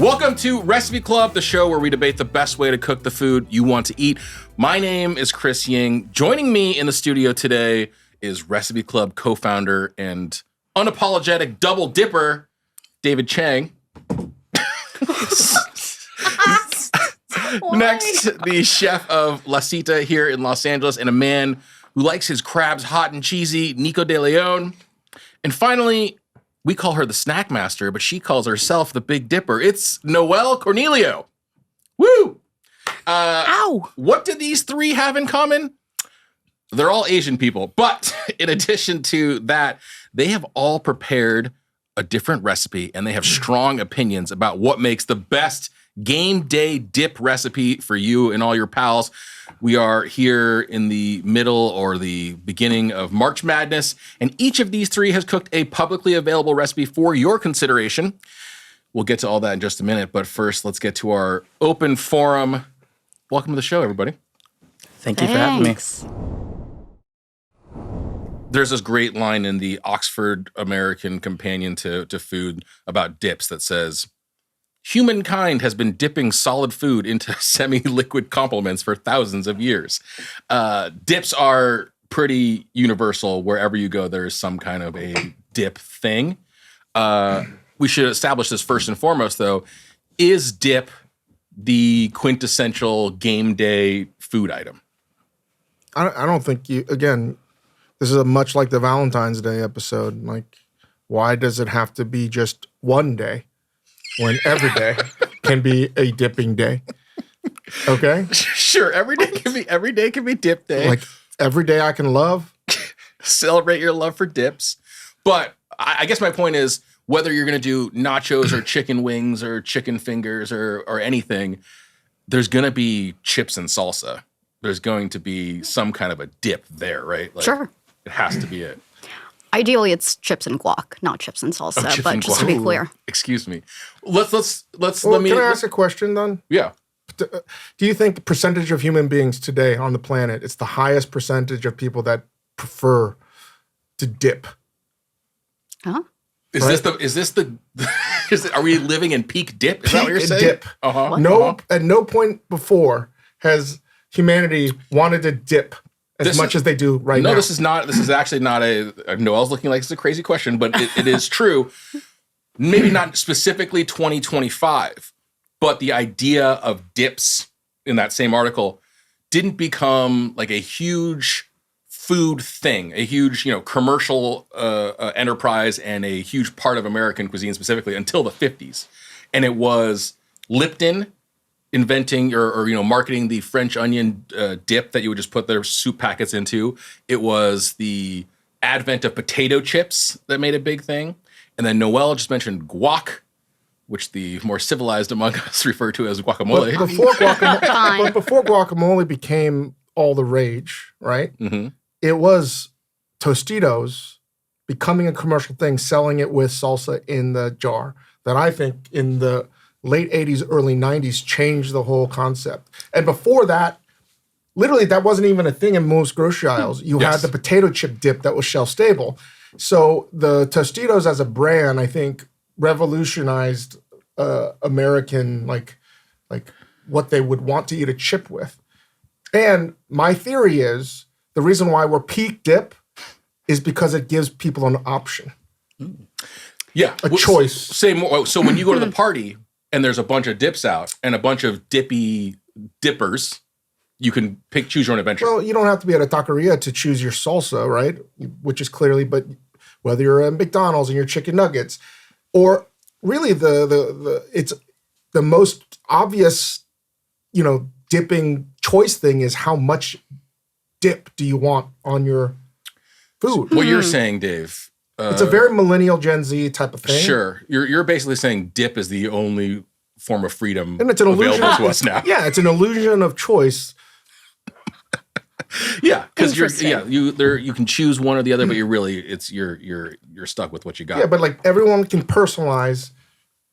Welcome to Recipe Club, the show where we debate the best way to cook the food you want to eat. My name is Chris Ying. Joining me in the studio today is Recipe Club co-founder and unapologetic double dipper, David Chang. Next, the chef of Lasita here in Los Angeles and a man who likes his crabs hot and cheesy, Nico de Leon. And finally, we call her the Snackmaster, but she calls herself the Big Dipper. It's Noelle Cornelio. Woo! Ow! What do these three have in common? They're all Asian people. But in addition to that, they have all prepared a different recipe, and they have strong opinions about what makes the best game day dip recipe for you and all your pals. We are here in the middle or the beginning of March Madness, and each of these three has cooked a publicly available recipe for your consideration. We'll get to all that in just a minute, but first, let's get to our open forum. Welcome to the show, everybody. Thank you for having me. There's this great line in the Oxford American Companion to Food about dips that says, humankind has been dipping solid food into semi-liquid complements for thousands of years. Dips are pretty universal. Wherever you go, there's some kind of a dip thing. We should establish this first and foremost, though. Is dip the quintessential game day food item? I don't think again, this is much like the Valentine's Day episode. Like, why does it have to be just one day when every day can be a dipping day? Okay? Sure, every day can be dip day. Like, every day I can love. Celebrate your love for dips. But I guess my point is, whether you're going to do nachos or chicken wings or chicken fingers or anything, there's going to be chips and salsa. There's going to be some kind of a dip there, right? Like, sure. It has to be it. Ideally, it's chips and guac, not chips and salsa, chips but and just guac. to be clear. Excuse me. Let me. Can I ask a question then? Yeah. Do you think the percentage of human beings today on the planet, it's the highest percentage of people that prefer to dip? Huh? Are we living in peak dip? Is that what you're saying? Dip. Uh-huh. At no point before has humanity wanted to dip as much as they do right now. No, this is actually not Noelle's looking like it's a crazy question, but it is true. Maybe not specifically 2025, but the idea of dips in that same article didn't become like a huge food thing, a huge, commercial enterprise and a huge part of American cuisine specifically until the 50s. And it was Lipton inventing or marketing the French onion dip that you would just put their soup packets into. It was the advent of potato chips that made a big thing. And then Noelle just mentioned guac, which the more civilized among us refer to as guacamole. But before guacamole became all the rage, right? Mm-hmm. It was Tostitos becoming a commercial thing, selling it with salsa in the jar, that I think in the late 80s, early 90s changed the whole concept. And before that, literally that wasn't even a thing in most grocery aisles. You had the potato chip dip that was shelf stable. So the Tostitos as a brand, I think, revolutionized American, like what they would want to eat a chip with. And my theory is the reason why we're peak dip is because it gives people an option. Yeah. A choice. Say more. So when you go to the party and there's a bunch of dips out and a bunch of dippy dippers, you can choose your own adventure. Well, you don't have to be at a taqueria to choose your salsa, right? Which is clearly, but whether you're at McDonald's and your chicken nuggets, or really it's the most obvious, dipping choice thing is how much dip do you want on your food? What you're saying, Dave. It's a very millennial Gen Z type of thing. Sure. You're basically saying dip is the only form of freedom and it's an available to us now. Yeah, it's an illusion of choice. Yeah, because you can choose one or the other, but you're stuck with what you got. Yeah, but like everyone can personalize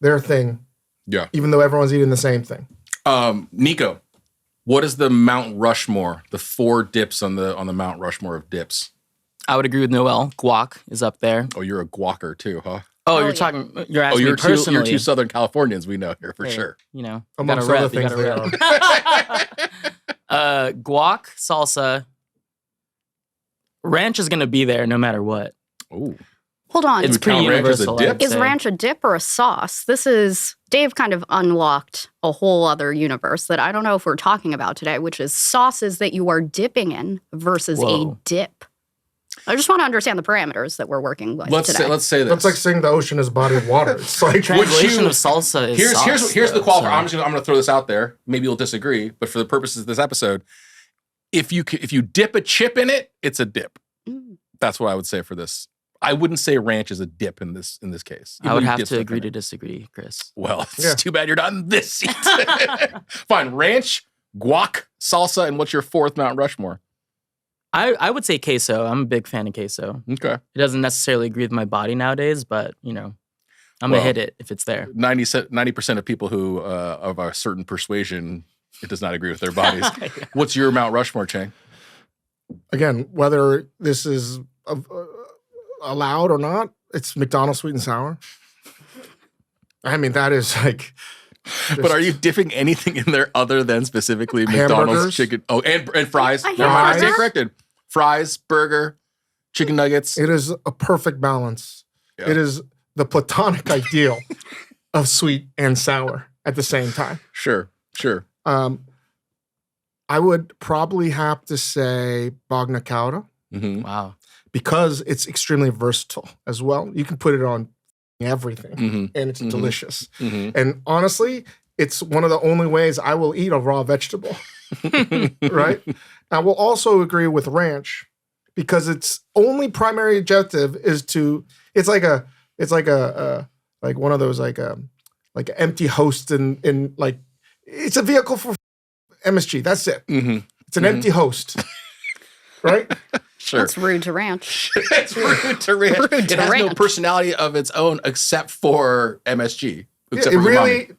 their thing. Yeah. Even though everyone's eating the same thing. Nico, what is the Mount Rushmore? The 4 dips on the Mount Rushmore of dips. I would agree with Noelle. Guac is up there. Oh, you're a guacer too, huh? Oh, Oh, you're yeah. talking. You're Oh, asking you're me personally. you're two Southern Californians we know here for Hey, sure. You know, Amongst gotta other rep, you things gotta they rep. Guac, salsa, ranch is gonna be there no matter what. Oh, Hold on. It's would pretty count ranch as a universal. dip? I'd Is say. ranch a dip or a sauce? This is Dave kind of unlocked a whole other universe that I don't know if we're talking about today, which is sauces that you are dipping in versus a Whoa. dip. I just want to understand the parameters that we're working with let's today. say this. That's like saying the ocean is a body of water. It's like Translation you- of salsa is Here's sauce, the qualifier. though, so- I'm gonna throw this out there. Maybe you'll disagree, but for the purposes of this episode, if you dip a chip in it, it's a dip. Mm. That's what I would say for this. I wouldn't say ranch is a dip in this case. I would Even have dip to stuff agree in to it. disagree, Chris. Well, it's Yeah. too bad you're not in this seat. Fine, ranch, guac, salsa, and what's your fourth Mount Rushmore? I would say queso. I'm a big fan of queso. Okay, It doesn't necessarily agree with my body nowadays, but I'm Well, gonna hit it if it's there. 90% of people who of a certain persuasion, it does not agree with their bodies. What's your Mount Rushmore, Chang? again, whether this is allowed or not, it's McDonald's sweet and sour. I mean, that is like. But are you dipping anything in there other than specifically McDonald's Hamburgers? chicken? Oh, and fries. A Never mind, I hamburger? stand corrected. Fries, burger, chicken nuggets. It is a perfect balance. Yeah. It is the platonic ideal of sweet and sour at the same time. Sure. I would probably have to say Bagna Cauda Mm-hmm. Wow. because it's extremely versatile as well. You can put it on everything Mm-hmm. and it's Mhm. delicious. Mm-hmm. And honestly, it's one of the only ways I will eat a raw vegetable, right? I will also agree with ranch because its only primary objective is to. It's like one of those like an empty host in like it's a vehicle for MSG. That's it. Mm-hmm. It's an Mhm. empty host, right? Sure. That's rude to ranch. It's rude to ranch. Rude It to has no ranch. personality of its own except for MSG. Except It for umami. really.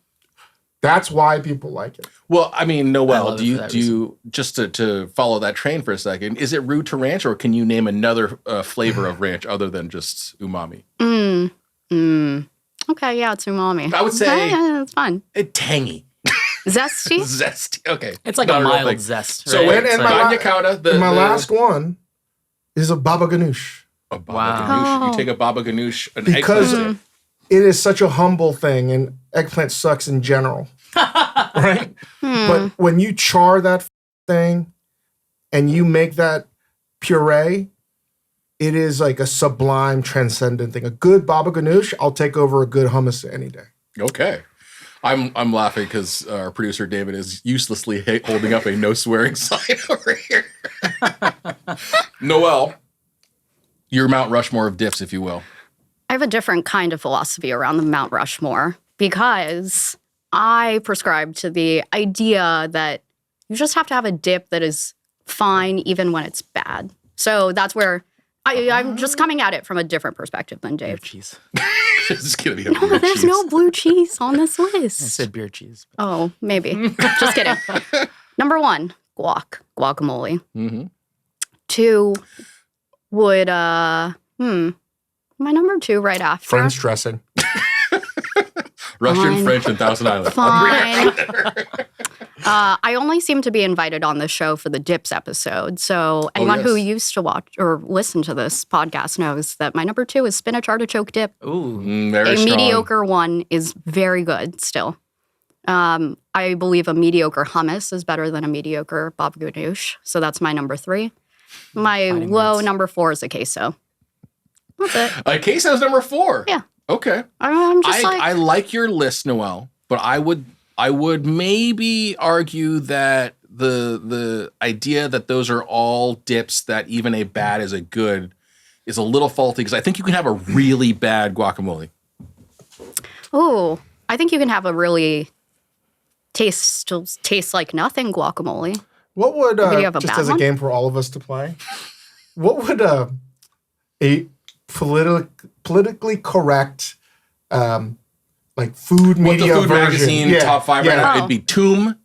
That's why people like it. Well, I mean, I Noelle, love do it you for that do you just to follow that train for a second? Is it rude to ranch, or can you name another flavor of ranch other than just umami? Okay, yeah, it's umami. I would say- Okay, yeah, it's fine. Tangy, Zesty? zesty. Okay, It's like Not a real mild thing. zest. So right? and It's my like- la- Bagna Cauda, the My last one is a baba ganoush a baba Wow. ganoush. You Oh. take a baba ganoush, an Because- eggplant dip. it is such a humble thing, and eggplant sucks in general, right? But when you char that thing and you make that puree, it is like a sublime, transcendent thing. A good baba ganoush, I'll take over a good hummus any day. Okay. I'm laughing because our producer David is uselessly holding up a no swearing sign over here. Noelle, your Mount Rushmore of diffs, if you will. I have a different kind of philosophy around the Mount Rushmore because I prescribe to the idea that you just have to have a dip that is fine even when it's bad. So that's where I'm just coming at it from a different perspective than beer Dave. cheese. This is gonna be a No, weird there's cheese. no blue cheese on this I list. said beer cheese. Oh, maybe. Just kidding. Number one, guacamole. Mm-hmm. Two would my number two right after. French dressing. Russian, Fine. French, and Thousand Island. Fine. I only seem to be invited on this show for the dips episode. So anyone who yes. used to watch or listen to this podcast knows that my number two is spinach artichoke dip. Ooh. Very A strong. mediocre one is very good still. I believe a mediocre hummus is better than a mediocre baba ganoush. So that's my number three. My Fighting low words. number four is a queso. That's it. Queso's number 4. Yeah. Okay. I'm just I like your list, Noelle, but I would maybe argue that the idea that those are all dips that even a bad is a good is a little faulty because I think you can have a really bad guacamole. oh, I think you can have a really taste like nothing guacamole. What would, Maybe you have a just bad as a one? game for all of us to play, what would a politically correct, like food What media the Food version? Magazine Yeah, top 5 right yeah. now? It'd be Tomb.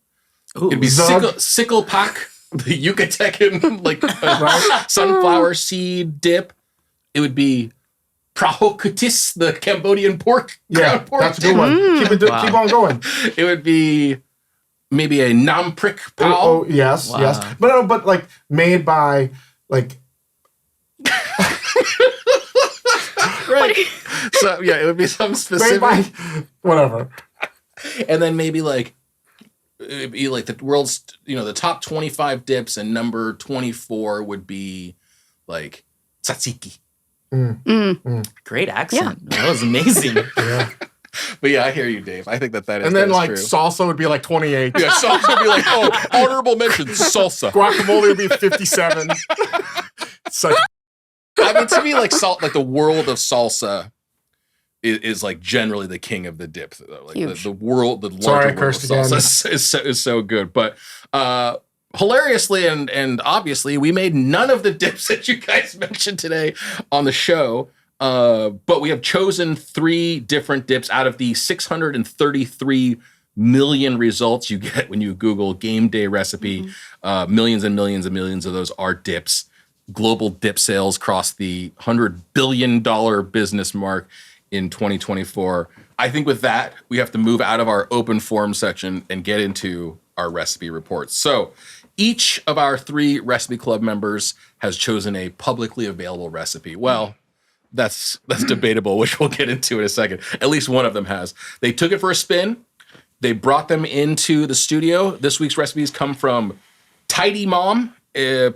Ooh. It'd be Zug. sickle pack, the Yucatecan like sunflower seed dip. It would be prahokutis, the Cambodian pork. Yeah, ground pork that's a good dip. one. Wow. Keep on going. It would be maybe a nam prik pao. Oh, yes, Wow. yes. But no, but like made by like Right. So yeah, it would be something made by specific. whatever. And then maybe like it'd be like the world's, the top 25 dips, and number 24 would be like tzatziki. Great accent. That was amazing. Yeah. But yeah, I hear you, Dave. I think that is. And then that is like true. salsa would be like 28. Yeah, salsa would be like, honorable mention, salsa. Guacamole would be 57. Such I mean, to me, like the world of salsa is like generally the king of the dip. Though. Like Huge. the world, the larger Sorry, I world of cursed again. salsa is so good. But hilariously and obviously, we made none of the dips that you guys mentioned today on the show. But we have chosen 3 different dips out of the 633 million results you get when you Google game day recipe. Millions and millions and millions of those are dips. Global dip sales crossed the $100 billion business mark in 2024. I think with that, we have to move out of our open forum section and get into our recipe reports. So each of our 3 recipe club members has chosen a publicly available recipe. Well, that's debatable, which we'll get into in a second. At least one of them has. They took it for a spin. They brought them into the studio. This week's recipes come from Tidy Mom,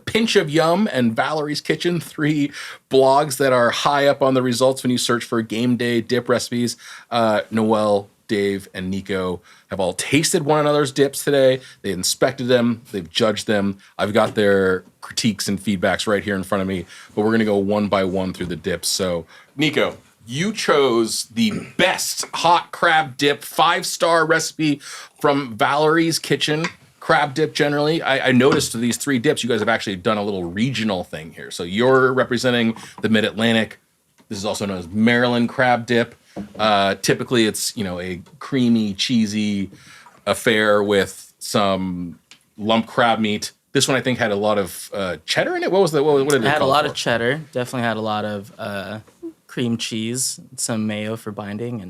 Pinch of Yum, and Valerie's Kitchen, 3 blogs that are high up on the results when you search for game day dip recipes. Noelle, Dave, and Nico have all tasted one another's dips today. They inspected them. They've judged them. I've got their critiques and feedbacks right here in front of me, but we're going to go one by one through the dips. So, Nico, you chose the best hot crab dip 5-star recipe from Valerie's Kitchen. Crab dip generally. I noticed these 3 dips, you guys have actually done a little regional thing here. So you're representing the Mid-Atlantic. This is also known as Maryland crab dip. Typically it's, a creamy, cheesy affair with some lump crab meat. This one I think had a lot of cheddar in it. What did it It had a call lot for? of cheddar. Definitely had a lot of cream cheese, some mayo for binding,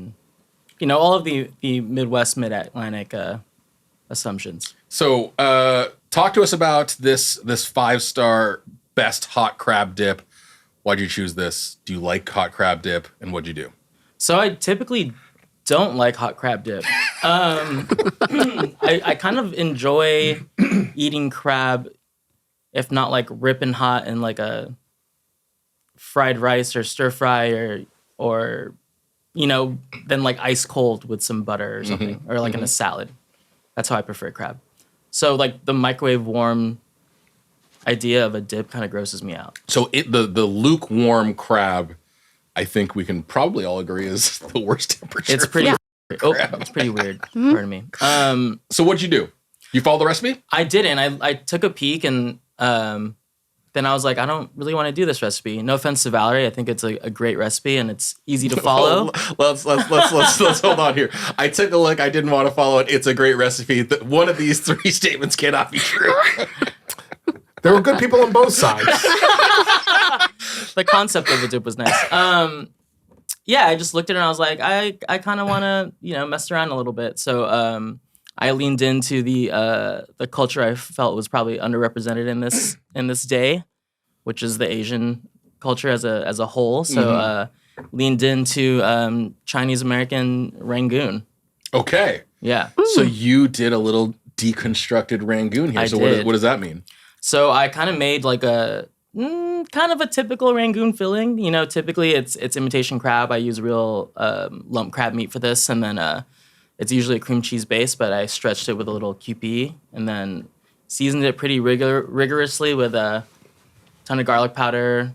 and all of the Midwest, Mid-Atlantic assumptions. So talk to us about this 5-star best hot crab dip. Why'd you choose this? Do you like hot crab dip? And what'd you do? So I typically don't like hot crab dip. I kind of enjoy eating crab, if not like ripping hot in like a fried rice or stir fry or then like ice cold with some butter or something, or like in a salad. That's how I prefer crab. So like the microwave warm idea of a dip kind of grosses me out. So the lukewarm crab, I think we can probably all agree is the worst temperature. It's pretty. It's pretty weird. Pardon me. So what'd you do? You follow the recipe? I didn't. I took a peek and then I was like, I don't really want to do this recipe. No offense to Valerie, I think it's a great recipe and it's easy to follow. Let's hold on here. I took a look. I didn't want to follow it. It's a great recipe. One of these 3 statements cannot be true. There were good people on both sides. The concept of the dip was nice. Yeah, I just looked at it and I was like, I kind of want to mess around a little bit. So I leaned into the culture I felt was probably underrepresented in this day, which is the Asian culture as a whole. So leaned into Chinese American Rangoon. Okay. Yeah. So you did a little deconstructed Rangoon here. I So did. what does that mean? So I kind of made like a kind of a typical Rangoon filling. Typically it's imitation crab. I use real lump crab meat for this, and then it's usually a cream cheese base, but I stretched it with a little QP and then seasoned it pretty rigorously with a ton of garlic powder,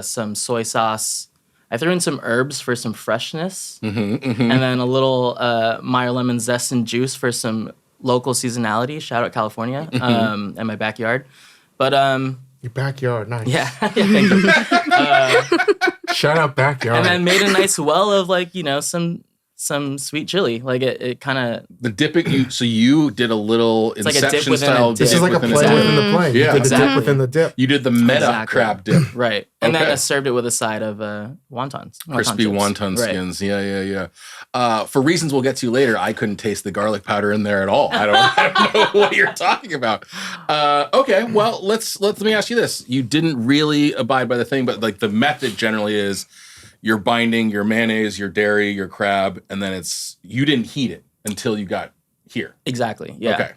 some soy sauce. I threw in some herbs for some freshness, and then a little Meyer lemon zest and juice for some local seasonality. Shout out California, and my backyard. But Your backyard, nice. yeah, thank you. Shout out backyard. And then made a nice well of like some some sweet chili. Like it kind of The dipping. So you did a little like a dip Inception within a style. dip. This is like a play within within the play. Yeah. You did the Exactly. dip within the dip. You did the meta Exactly. crab dip. right, and then Okay. I served it with a side of wontons, Crispy chips. wonton Right. skins. Yeah. For reasons we'll get to later, I couldn't taste the garlic powder in there at all. I don't know what you're talking about. Okay, well, let me ask you this. You didn't really abide by the thing, but like the method generally is you're binding your mayonnaise, your dairy, your crab, and then you didn't heat it until you got here. Exactly. Yeah. Okay.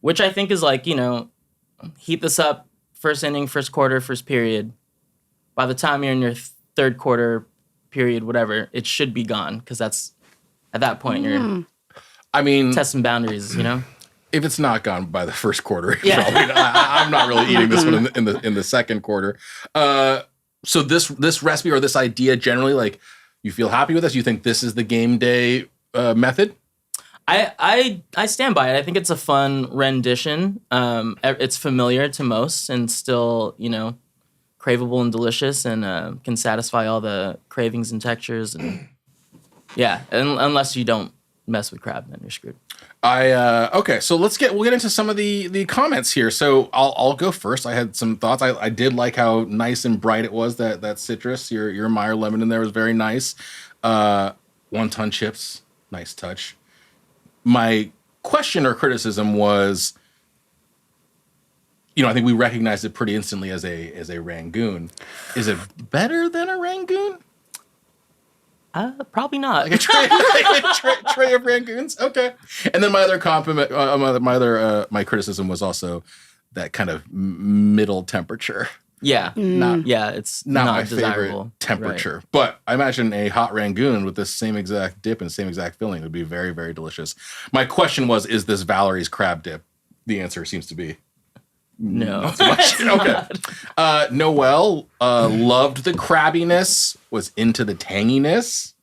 Which I think is like, heat this up first inning, first quarter, first period. By the time you're in your third quarter period, whatever, it should be gone because that's at that point you're I mean, testing boundaries, if it's not gone by the first quarter, Yeah. probably I'm not really eating this one in the second quarter. So this recipe or this idea generally, like, you feel happy with this? You think this is the game day method? I stand by it. I think it's a fun rendition. It's familiar to most and still, craveable and delicious and can satisfy all the cravings and textures. And yeah, unless you don't mess with crab, then you're screwed. Okay, so we'll get into some of the comments here. So I'll go first. I had some thoughts. I did like how nice and bright it was. That citrus, your Meyer lemon in there was very nice. Wonton chips, nice touch. My question or criticism was, I think we recognized it pretty instantly as a Rangoon. Is it better than a Rangoon? Probably not. Like a tray of Rangoons? Okay. And then my other compliment, my criticism was also that kind of middle temperature. Yeah. It's Not my desirable. favorite temperature. Right. But I imagine a hot Rangoon with the same exact dip and same exact filling would be very, very delicious. My question was, is this Valerie's crab dip? The answer seems to be No. not so much. Okay. Noelle loved the crabbiness, was into the tanginess.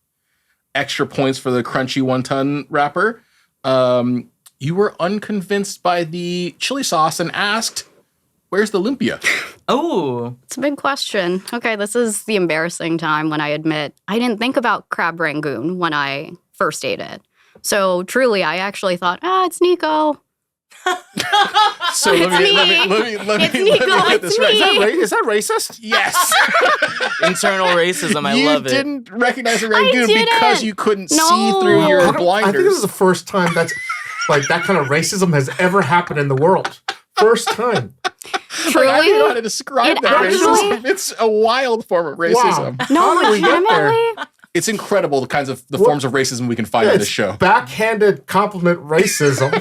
Extra points for the crunchy wonton wrapper. You were unconvinced by the chili sauce and asked, where's the lumpia? Oh. It's a big question. Okay, this is the embarrassing time when I admit I didn't think about crab rangoon when I first ate it. So truly, I actually thought, it's Nico. So It's me. let It's me Nico, get this it's right. me. Is that racist? Yes. Internal racism. I love it. You didn't recognize a Rangoon didn't. because you couldn't No. see through your I think blinders. this is the first time that's like that kind of racism has ever happened in the world. First time. Truly, I don't know how to describe it that actually- racism. It's a wild form of racism. Wow. no, How did we get there? legitimately. It's incredible the forms of racism we can find on It's this show. backhanded compliment racism.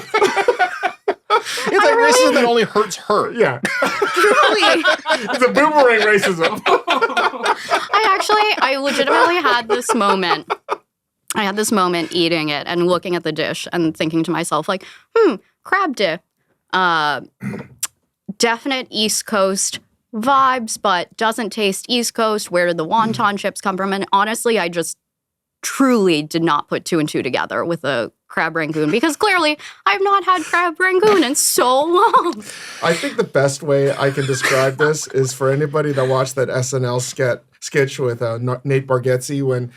It's like racism that only hurts her. Yeah. Truly. It's a boomerang racism. I legitimately had this moment. I had this moment eating it and looking at the dish and thinking to myself, like, crab dip. Definite East Coast vibes, but doesn't taste East Coast. Where did the wonton chips come from? And honestly, I just truly did not put two and two together with a crab rangoon because clearly I've not had crab rangoon in so long. I think the best way I can describe this is for anybody that watched that SNL sketch with Nate Bargatze when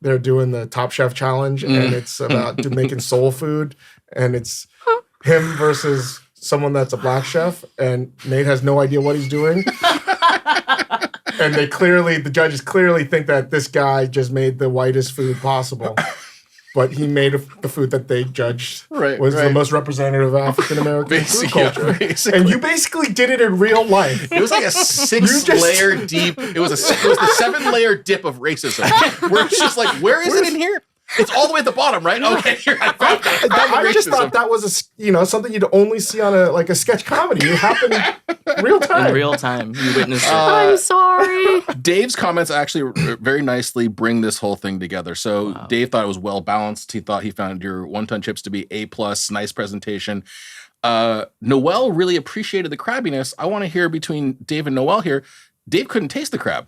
they're doing the Top Chef challenge and it's about making soul food and it's him versus someone that's a black chef and Nate has no idea what he's doing. And the judges clearly think that this guy just made the whitest food possible. But he made the food that they judged was the most representative of African American food culture. Basically. And you basically did it in real life. It was like a 6-layer deep. It was the 7-layer dip of racism. Where it's just like, where is it in here? It's all the way at the bottom, right? Okay, here I found it. I just thought that was something you'd only see on a sketch comedy. It happened real time. In real time, you witnessed it. I'm sorry. Dave's comments actually very nicely bring this whole thing together. So Dave thought it was well balanced. He thought he found your wonton chips to be A+, nice presentation. Noelle really appreciated the crabbiness. I want to hear between Dave and Noelle here. Dave couldn't taste the crab.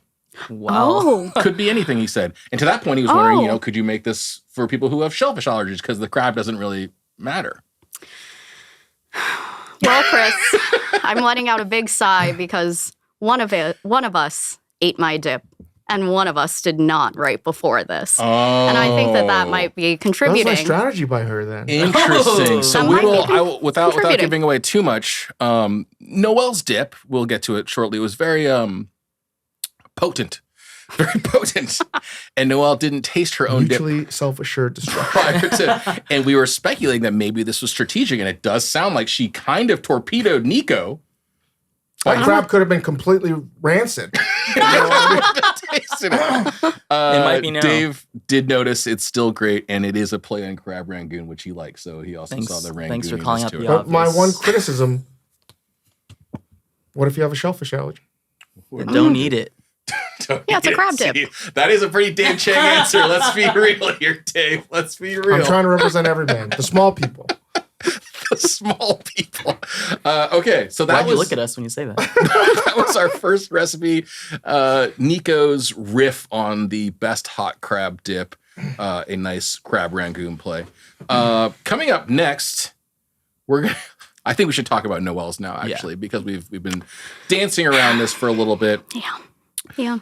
Wow. Oh. Could be anything, he said. And to that point, he was wondering, could you make this for people who have shellfish allergies? Because the crab doesn't really matter. Well, Chris, I'm letting out a big sigh because one of us ate my dip and one of us did not right before this. Oh. And I think that might be That was contributing. my strategy by her then. Interesting. So That we might be will, without contributing. giving away too much, Noelle's dip, we'll get to it shortly, was very potent. Very potent. And Noelle didn't taste her own dip Mutually self-assured destruction. prior to, and we were speculating that maybe this was strategic, and it does sound like she kind of torpedoed Nico. That crab could have been completely rancid. Tasted it. might be now. Dave did notice it's still great, and it is a play on crab rangoon, which he likes. So he also saw the rangoon. Thanks for calling out to the it. But my obvious. one criticism, what if you have a shellfish allergy? Don't eat it. Yeah, it's a crab dip. See, that is a pretty Dave Chang answer. Let's be real here, Dave. Let's be real. I'm trying to represent every man, the small people. The small people. Okay, so that Why'd was you look at us when you say that? that was our first recipe. Nico's riff on the best hot crab dip, a nice crab rangoon play. Coming up next, we're gonna. I think we should talk about Noelle's now, actually, because we've been dancing around this for a little bit. Yeah.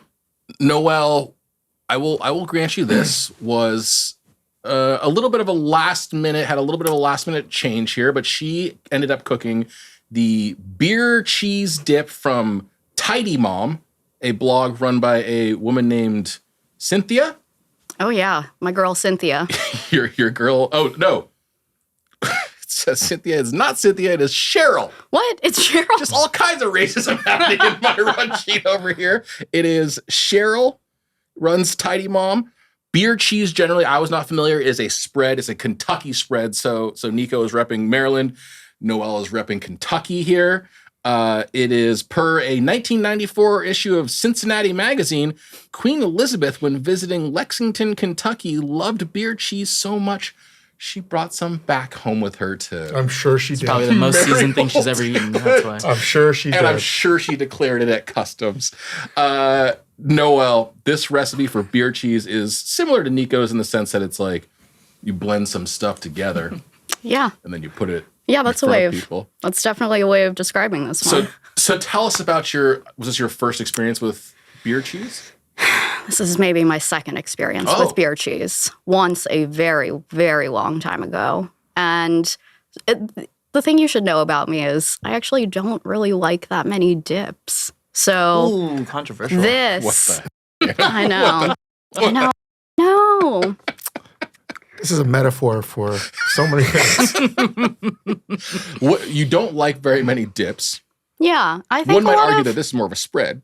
Noelle, I will grant you this was a little bit of a last minute change here, but she ended up cooking the beer cheese dip from Tidy Mom, a blog run by a woman named Cynthia. Oh, yeah. My girl, Cynthia. Your girl. Oh no. It says Cynthia. It's not Cynthia. It is Cheryl. What? It's Cheryl. Just all kinds of racism happening in my run sheet over here. It is Cheryl, runs Tidy Mom. Beer cheese, generally, I was not familiar, is a spread. It's a Kentucky spread. So Nico is repping Maryland. Noelle is repping Kentucky here. It is per a 1994 issue of Cincinnati Magazine. Queen Elizabeth, when visiting Lexington, Kentucky, loved beer cheese so much she brought some back home with her too. I'm sure she did. Probably the most seasoned thing she's ever eaten. That's why. I'm sure she did. And I'm sure she declared it at customs. Noelle, this recipe for beer cheese is similar to Nico's in the sense that it's like you blend some stuff together Yeah. and then you put it. Yeah, that's a in front way of of. people. That's definitely a way of describing this one. So tell us about was this your first experience with beer cheese? This is maybe my second experience Oh. with beer cheese. Once a very, very long time ago. And the thing you should know about me is I actually don't really like that many dips. So Ooh, controversial. this, What the? I know. I know. No. This is a metaphor for so many things. What, you don't like very many dips. Yeah, I think One a might lot argue of, that this is more of a spread.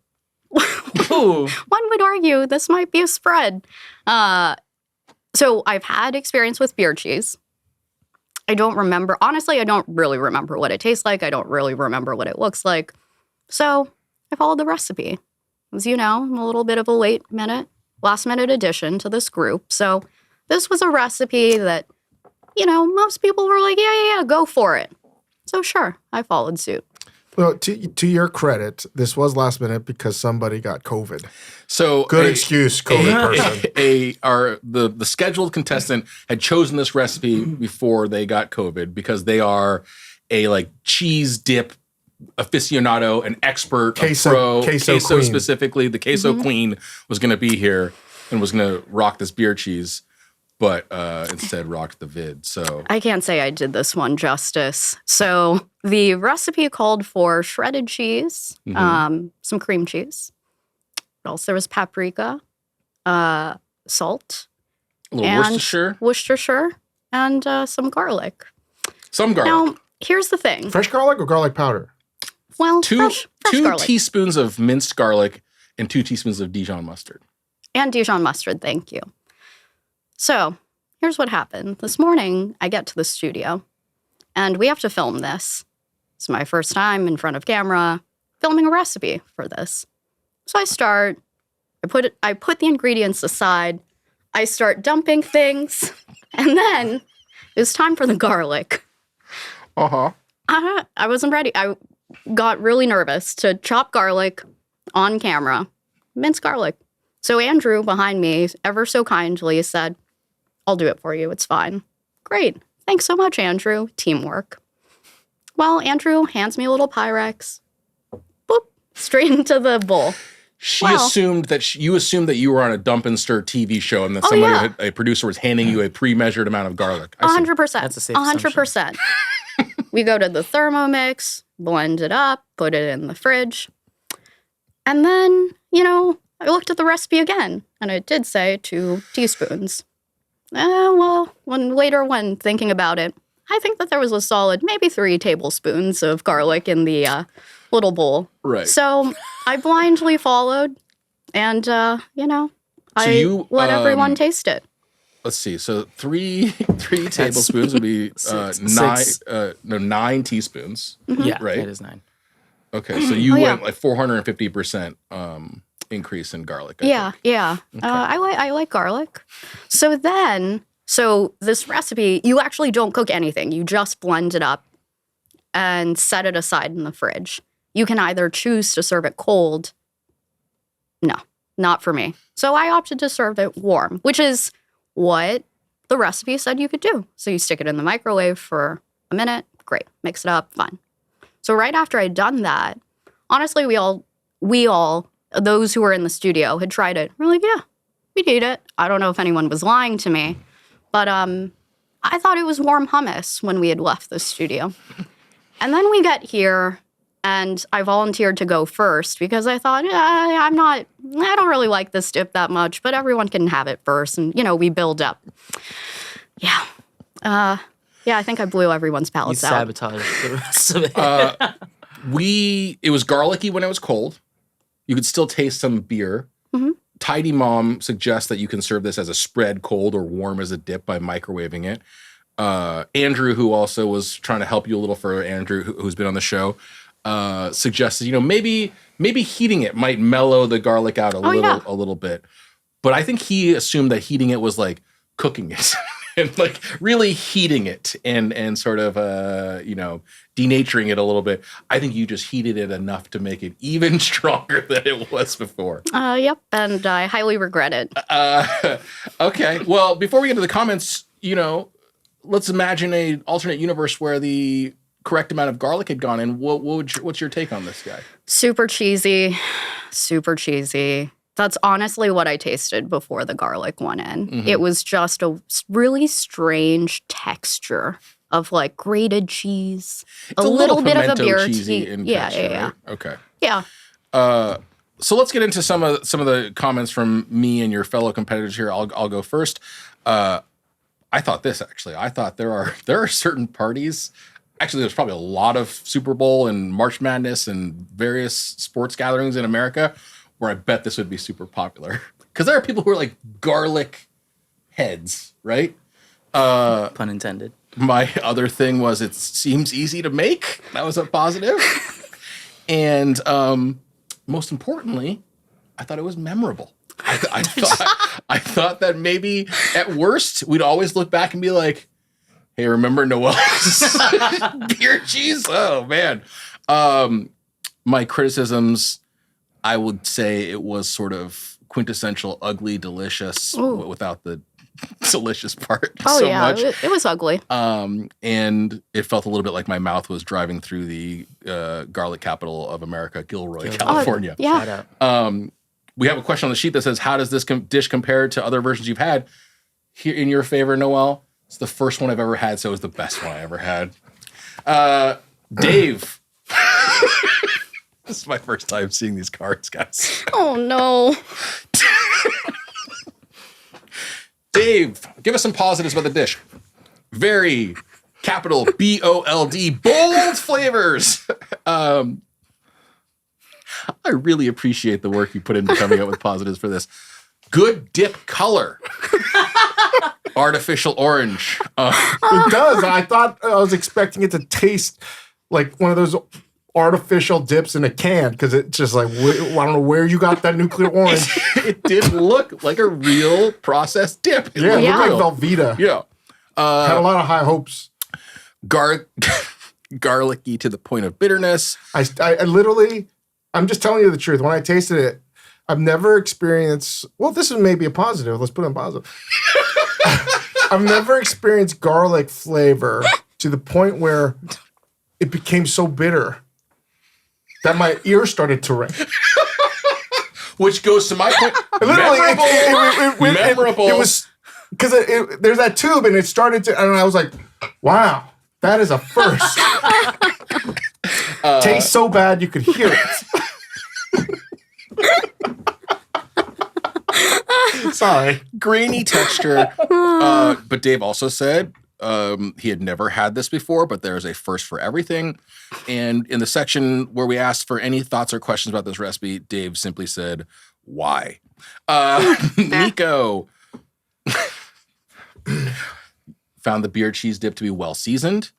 Ooh. one would argue this might be a spread. So I've had experience with beer cheese. I don't remember. Honestly, I don't really remember what it tastes like. I don't really remember what it looks like. So I followed the recipe. As you know, I'm a little bit of a last minute addition to this group. So this was a recipe that, most people were like, yeah, go for it. So sure, I followed suit. Well, to your credit, this was last minute because somebody got COVID. So Good excuse, COVID person. The scheduled contestant had chosen this recipe before they got COVID because they are a cheese dip aficionado, an expert, Queso a pro. queen. Specifically, the queso queen was going to be here and was going to rock this beer cheese, but instead rocked the vid. So I can't say I did this one justice. So the recipe called for shredded cheese, some cream cheese. Also, there was paprika, salt, a little and Worcestershire, and some garlic. Some garlic. Now, here's the thing. Fresh garlic or garlic powder? Well, two fresh garlic. teaspoons of minced garlic and 2 teaspoons of Dijon mustard. And Dijon mustard, thank you. So, here's what happened. This morning, I get to the studio, and we have to film this. It's my first time in front of camera filming a recipe for this. So I put the ingredients aside, I start dumping things, and then it was time for the garlic. Uh-huh. I wasn't ready. I got really nervous to chop garlic on camera, minced garlic. So Andrew behind me ever so kindly said, I'll do it for you. It's fine. Great. Thanks so much, Andrew. Teamwork. Well, Andrew hands me a little Pyrex. Boop. Straight into the bowl. She Well- assumed that you assumed that you were on a dump and stir TV show, and that a producer was handing you a pre-measured amount of garlic. I see. 100%. That's a safe 100%. We go to the Thermomix, blend it up, put it in the fridge. And then, I looked at the recipe again, and it did say 2 teaspoons. When thinking about it, I think that there was a solid maybe 3 tablespoons of garlic in the little bowl. Right. So I blindly followed, and, I you, let everyone taste it. Let's see. So 3 tablespoons would be 9 teaspoons. Yeah, Right. it is 9. Okay, so you went like 450% increase in garlic. I think. Yeah. Okay. I like garlic. So this recipe, you actually don't cook anything. You just blend it up and set it aside in the fridge. You can either choose to serve it cold. No, not for me. So I opted to serve it warm, which is what the recipe said you could do. So you stick it in the microwave for a minute. Great. Mix it up. Fine. So right after I'd done that, honestly, we all, those who were in the studio had tried it. We're like, yeah, we'd eat it. I don't know if anyone was lying to me, but I thought it was warm hummus when we had left the studio. And then we get here, and I volunteered to go first because I thought, I don't really like this dip that much, but everyone can have it first. And, we build up. Yeah. Yeah, I think I blew everyone's You palates out. sabotaged the rest of it. It was garlicky when it was cold. You could still taste some beer. Mm-hmm. Tidy Mom suggests that you can serve this as a spread, cold or warm as a dip by microwaving it. Andrew, who also was trying to help you a little for Andrew, who's been on the show, suggested, maybe heating it might mellow the garlic out a little bit. But I think he assumed that heating it was like cooking it. And like really heating it and sort of denaturing it a little bit. I think you just heated it enough to make it even stronger than it was before. Yep, and I highly regret it. Okay, well, before we get to the comments, let's imagine an alternate universe where the correct amount of garlic had gone in. What's your take on this guy? Super cheesy, super cheesy. That's honestly what I tasted before the garlic went in. Mm-hmm. It was just a really strange texture of like grated cheese, It's a little bit of a pimento beer cheesy tea. in Yeah, texture, yeah. right? Okay. Yeah. So let's get into some of the comments from me and your fellow competitors here. I'll go first. I thought this actually. I thought there are certain parties. Actually, there's probably a lot of Super Bowl and March Madness and various sports gatherings in America where I bet this would be super popular. Because there are people who are like garlic heads, right? Pun intended. My other thing was it seems easy to make. That was a positive. And most importantly, I thought it was memorable. I thought that maybe at worst, we'd always look back and be like, hey, remember Noelle's beer cheese? Oh, man. My criticisms, I would say it was sort of quintessential ugly, delicious without the delicious part so much. It was ugly. And it felt a little bit like my mouth was driving through the garlic capital of America, Gilroy, California. Yeah. Shout out. We have a question on the sheet that says, how does this dish compare to other versions you've had? Here in your favor, Noelle, it's the first one I've ever had, so it was the best one I ever had. Dave. This is my first time seeing these cards, guys. Oh, no. Dave, give us some positives about the dish. Very capital BOLD, bold flavors. I really appreciate the work you put into coming up with positives for this. Good dip color. Artificial orange. It does. I thought I was expecting it to taste like one of those artificial dips in a can because it's just like, I don't know where you got that nuclear orange. It did look like a real processed dip. It Yeah, it looked looked like real. Velveeta. Yeah. Had a lot of high hopes. Garlicky to the point of bitterness. I literally, I'm just telling you the truth. When I tasted it, I've never experienced, well, this is maybe a positive. Let's put it in positive. I've never experienced garlic flavor to the point where it became so bitter that my ears started to ring. Which goes to my point. Literally, Memorable. It was because there's that tube, and it started to, and I was like, "Wow, that is a first." Tastes so bad you could hear it. Sorry, grainy texture. But Dave also said he had never had this before, but there is a first for everything. And in the section where we asked for any thoughts or questions about this recipe, Dave simply said, "Why?" Nico found the beer cheese dip to be well seasoned.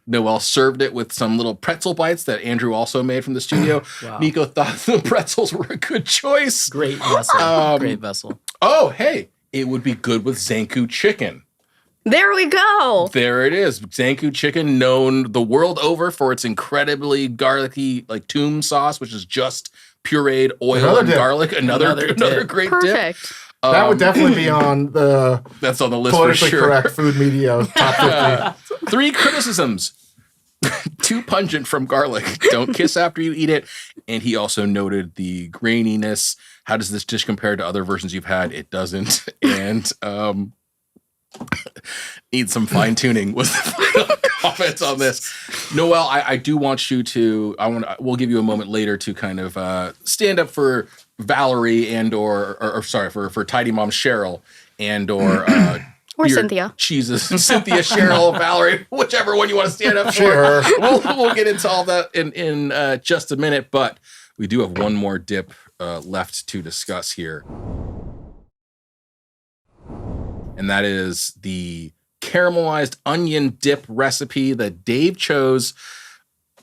Noelle served it with some little pretzel bites that Andrew also made from the studio. Wow. Nico thought the pretzels were a good choice. Great vessel. Great vessel. Oh, hey, it would be good with Zanku chicken. There we go. There it is. Zanku chicken, known the world over for its incredibly garlicky, like toom sauce, which is just pureed oil and garlic. Another great dip. Perfect. That would definitely be on the That's on the list for politically sure. correct food media top 50. 3 criticisms. Too pungent from garlic. Don't kiss after you eat it. And he also noted the graininess. How does this dish compare to other versions you've had? It doesn't. And needs some fine tuning was the final comments on this. Noelle, I do want you to. We'll give you a moment later to kind of stand up for Valerie and or sorry for Tidy Mom Cheryl and or Cynthia. Jesus, Cynthia, Cheryl, Valerie, whichever one you want to stand up for. Sure. We'll get into all that in just a minute, but we do have one more dip left to discuss here. And that is the caramelized onion dip recipe that Dave chose.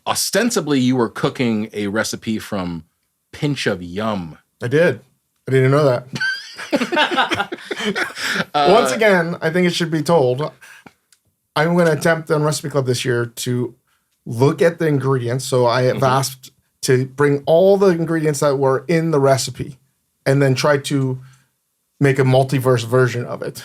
Ostensibly, you were cooking a recipe from Pinch of Yum. I did. I didn't know that. Once again, I think it should be told, I'm going to attempt on Recipe Club this year to look at the ingredients. So I have asked to bring all the ingredients that were in the recipe and then try to make a multiverse version of it.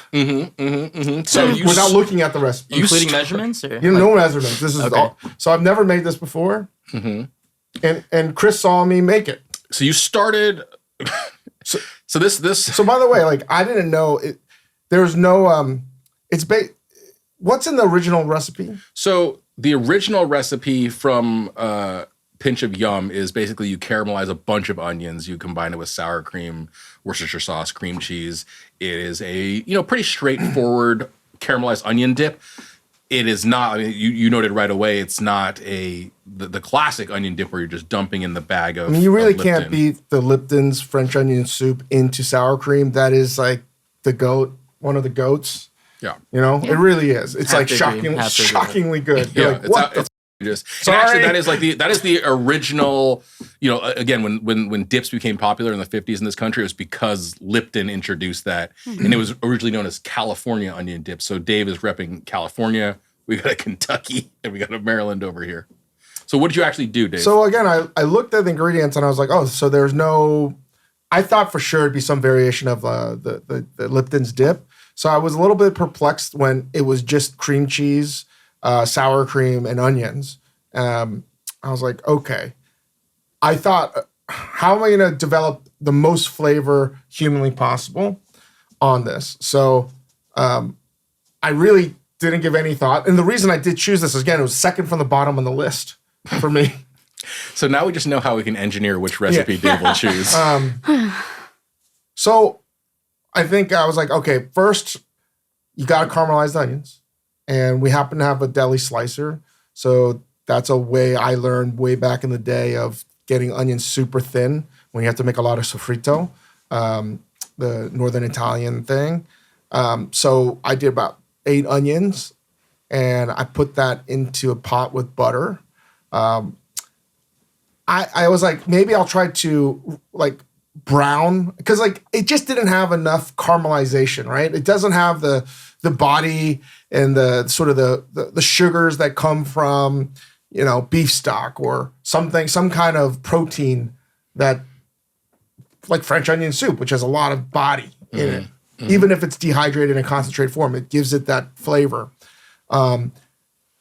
So without looking at the recipe. Including measurements? Or? No measurements. This is all. So I've never made this before. And Chris saw me make it. So you started... So this. So by the way, like I didn't know it. There's no. What's in the original recipe? So the original recipe from Pinch of Yum is basically you caramelize a bunch of onions, you combine it with sour cream, Worcestershire sauce, cream cheese. It is a pretty straightforward caramelized onion dip. It is not. I mean, you noted right away. It's not the classic onion dip where you're just dumping in the bag of. I mean, you really of can't beat the Lipton's French onion soup into sour cream. That is like the goat, one of the goats. Yeah, it really is. It's like shockingly good. You're like, what? Actually, that is the original. Again, when dips became popular in the 50s in this country, it was because Lipton introduced that, and it was originally known as California onion dip. So Dave is repping California. We got a Kentucky, and we got a Maryland over here. So what did you actually do, Dave? So again, I looked at the ingredients and I was like, oh, so there's no. I thought for sure it'd be some variation of the Lipton's dip. So I was a little bit perplexed when it was just cream cheese, sour cream, and onions. I was like, okay. I thought, how am I going to develop the most flavor humanly possible on this? So I really didn't give any thought. And the reason I did choose this, again, it was second from the bottom on the list for me. So now we just know how we can engineer which recipe Dave will choose. So I think I was like, okay, first you got to caramelize onions. And we happen to have a deli slicer. So that's a way I learned way back in the day of getting onions super thin when you have to make a lot of sofrito, the Northern Italian thing. So I did about 8 onions and I put that into a pot with butter. I was like, maybe I'll try to like brown, because like it just didn't have enough caramelization, right? It doesn't have the body and the sort of the sugars that come from, beef stock or something, some kind of protein that, like French onion soup, which has a lot of body in it. Even if it's dehydrated in concentrate form, it gives it that flavor.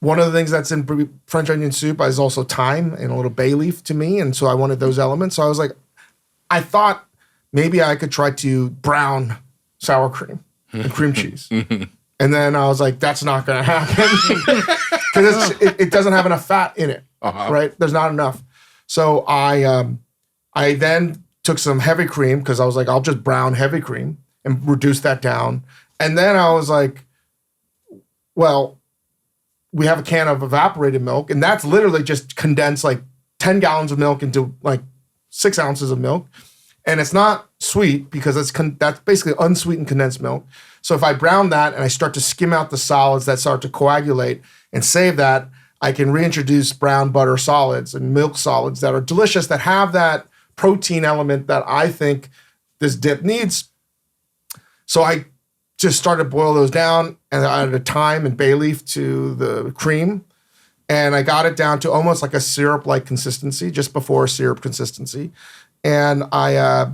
one of the things that's in French onion soup is also thyme and a little bay leaf to me. And so I wanted those elements. So I was like, I thought maybe I could try to brown sour cream and cream cheese. And then I was like, that's not going to happen because it doesn't have enough fat in it, right? There's not enough. So I then took some heavy cream because I was like, I'll just brown heavy cream and reduce that down. And then I was like, well, we have a can of evaporated milk, and that's literally just condensed like 10 gallons of milk into like 6 ounces of milk. And it's not sweet because that's basically unsweetened condensed milk. So if I brown that and I start to skim out the solids that start to coagulate and save that, I can reintroduce brown butter solids and milk solids that are delicious, that have that protein element that I think this dip needs. So I just started to boil those down, and I added thyme and bay leaf to the cream. And I got it down to almost like a syrup-like consistency, just before syrup consistency. And I,